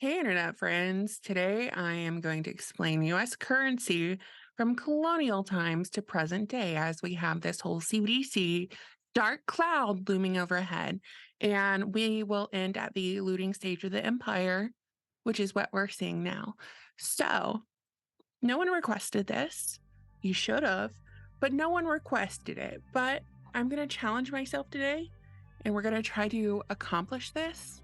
Hey, internet friends. Today I am going to explain US currency from colonial times to present day as we have this whole CBDC dark cloud looming overhead. And we will end at the looting stage of the empire, which is what we're seeing now. So, no one requested this. You should have, but no one requested it. But I'm going to challenge myself today, and we're going to try to accomplish this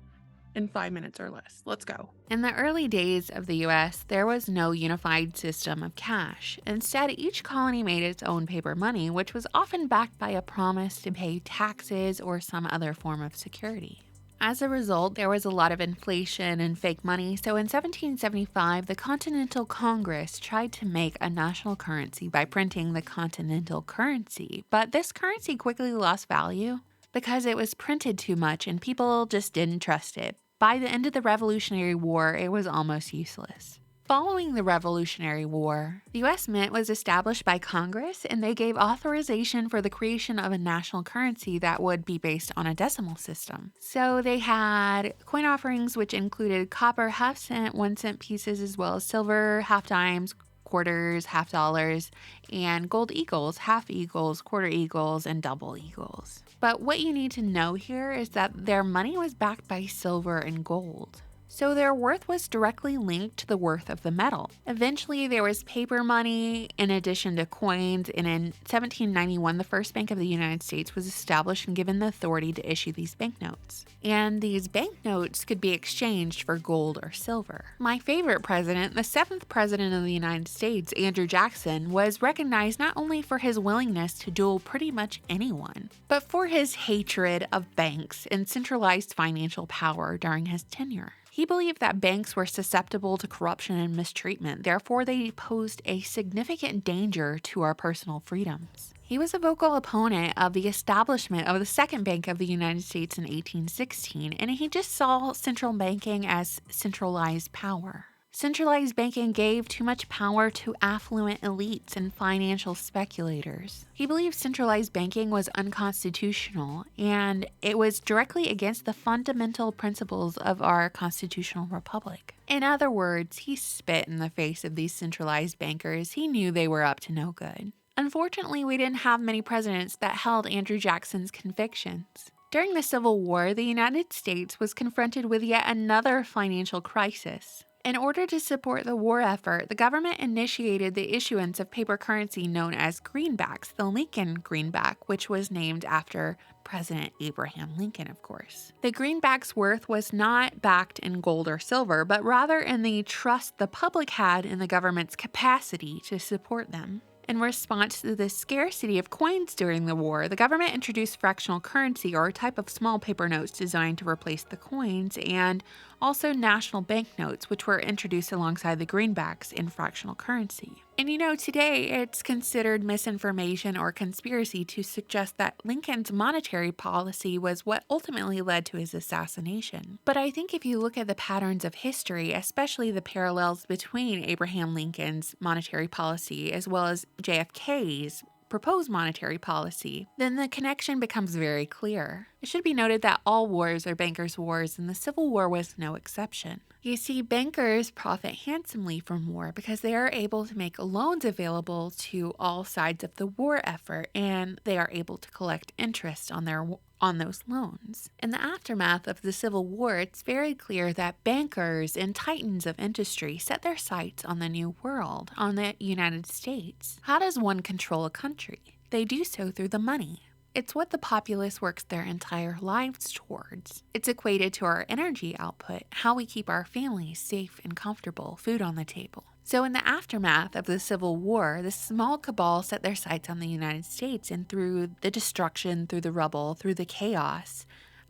in 5 minutes or less. Let's go. In the early days of the US, there was no unified system of cash. Instead, each colony made its own paper money, which was often backed by a promise to pay taxes or some other form of security. As a result, there was a lot of inflation and fake money, so in 1775, the Continental Congress tried to make a national currency by printing the Continental currency, but this currency quickly lost value because it was printed too much and people just didn't trust it. By the end of the Revolutionary War, it was almost useless. Following the Revolutionary War, the US Mint was established by Congress and they gave authorization for the creation of a national currency that would be based on a decimal system. So they had coin offerings which included copper half-cent, 1-cent pieces, as well as silver, half-dimes, quarters, half dollars, and gold eagles, half eagles, quarter eagles, and double eagles. But what you need to know here is that their money was backed by silver and gold. So their worth was directly linked to the worth of the metal. Eventually, there was paper money in addition to coins, and in 1791, the first Bank of the United States was established and given the authority to issue these banknotes. And these banknotes could be exchanged for gold or silver. My favorite president, the 7th President of the United States, Andrew Jackson, was recognized not only for his willingness to duel pretty much anyone, but for his hatred of banks and centralized financial power during his tenure. He believed that banks were susceptible to corruption and mistreatment, therefore they posed a significant danger to our personal freedoms. He was a vocal opponent of the establishment of the Second Bank of the United States in 1816, and he just saw central banking as centralized power. Centralized banking gave too much power to affluent elites and financial speculators. He believed centralized banking was unconstitutional, and it was directly against the fundamental principles of our constitutional republic. In other words, he spit in the face of these centralized bankers. He knew they were up to no good. Unfortunately, we didn't have many presidents that held Andrew Jackson's convictions. During the Civil War, the United States was confronted with yet another financial crisis. In order to support the war effort, the government initiated the issuance of paper currency known as greenbacks, the Lincoln greenback, which was named after President Abraham Lincoln, of course. The greenback's worth was not backed in gold or silver, but rather in the trust the public had in the government's capacity to support them. In response to the scarcity of coins during the war, the government introduced fractional currency, or a type of small paper notes designed to replace the coins, and also national banknotes, which were introduced alongside the greenbacks in fractional currency. And today it's considered misinformation or conspiracy to suggest that Lincoln's monetary policy was what ultimately led to his assassination. But I think if you look at the patterns of history, especially the parallels between Abraham Lincoln's monetary policy as well as JFK's proposed monetary policy, then the connection becomes very clear. It should be noted that all wars are bankers' wars, and the Civil War was no exception. You see, bankers profit handsomely from war because they are able to make loans available to all sides of the war effort, and they are able to collect interest on those loans. In the aftermath of the Civil War, it's very clear that bankers and titans of industry set their sights on the New World, on the United States. How does one control a country? They do so through the money. It's what the populace works their entire lives towards. It's equated to our energy output, how we keep our families safe and comfortable, food on the table. So in the aftermath of the Civil War, the small cabal set their sights on the United States, and through the destruction, through the rubble, through the chaos,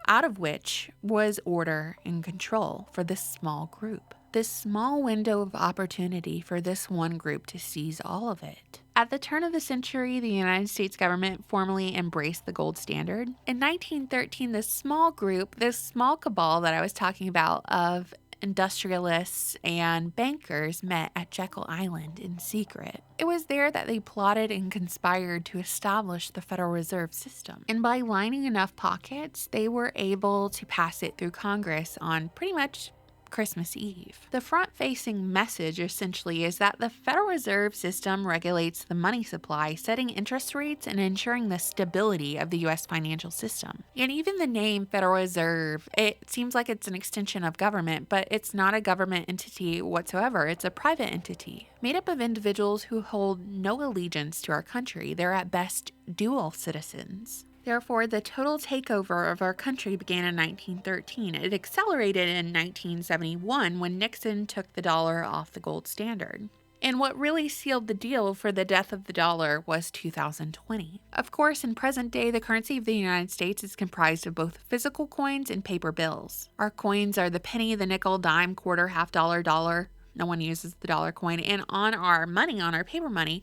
out of which was order and control for this small group. This small window of opportunity for this one group to seize all of it. At the turn of the century, the United States government formally embraced the gold standard. In 1913, this small group, this small cabal that I was talking about of industrialists and bankers met at Jekyll Island in secret. It was there that they plotted and conspired to establish the Federal Reserve System. And by lining enough pockets, they were able to pass it through Congress on pretty much Christmas Eve. The front-facing message essentially is that the Federal Reserve System regulates the money supply, setting interest rates and ensuring the stability of the U.S. financial system. And even the name Federal Reserve, it seems like it's an extension of government, but it's not a government entity whatsoever. It's a private entity made up of individuals who hold no allegiance to our country. They're at best dual citizens. Therefore, the total takeover of our country began in 1913. It accelerated in 1971 when Nixon took the dollar off the gold standard. And what really sealed the deal for the death of the dollar was 2020. Of course, in present day, the currency of the United States is comprised of both physical coins and paper bills. Our coins are the penny, the nickel, dime, quarter, half dollar, dollar. No one uses the dollar coin. And on our money, on our paper money,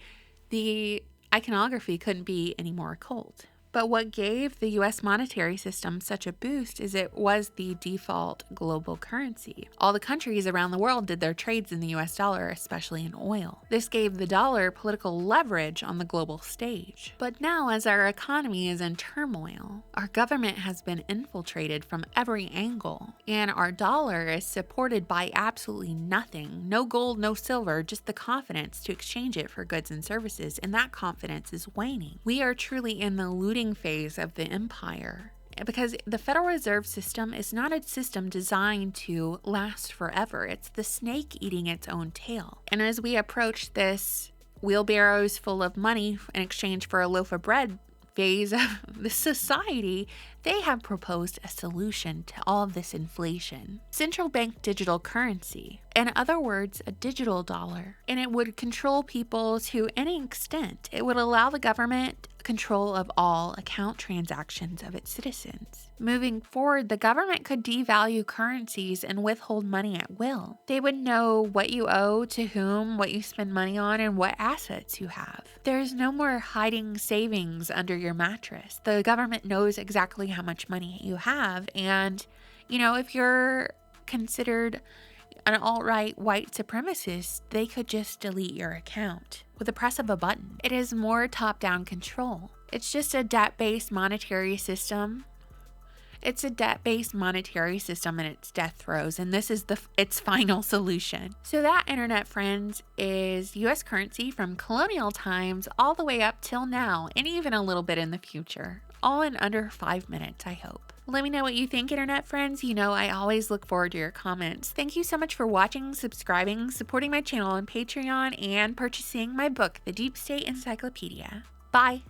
the iconography couldn't be any more occult. But what gave the U.S. monetary system such a boost is it was the default global currency. All the countries around the world did their trades in the U.S. dollar, especially in oil. This gave the dollar political leverage on the global stage. But now, as our economy is in turmoil, our government has been infiltrated from every angle, and our dollar is supported by absolutely nothing. No gold, no silver, just the confidence to exchange it for goods and services, and that confidence is waning. We are truly in the looting phase of the empire, because the Federal Reserve System is not a system designed to last forever. It's the snake eating its own tail. And as we approach this wheelbarrows full of money in exchange for a loaf of bread phase of the society, they have proposed a solution to all of this inflation. Central bank digital currency. In other words, a digital dollar. And it would control people to any extent. It would allow the government control of all account transactions of its citizens. Moving forward, the government could devalue currencies and withhold money at will. They would know what you owe to whom, what you spend money on, and what assets you have. There's no more hiding savings under your mattress. The government knows exactly how much money you have, and if you're considered an alt-right white supremacist, they could just delete your account with the press of a button. It is more top-down control. It's just a debt-based monetary system. It's a debt-based monetary system and its death throes, and this is its final solution. So that, internet friends, is U.S. currency from colonial times all the way up till now, and even a little bit in the future. All in under 5 minutes, I hope. Let me know what you think, internet friends. I always look forward to your comments. Thank you so much for watching, subscribing, supporting my channel on Patreon, and purchasing my book, The Deep State Encyclopedia. Bye!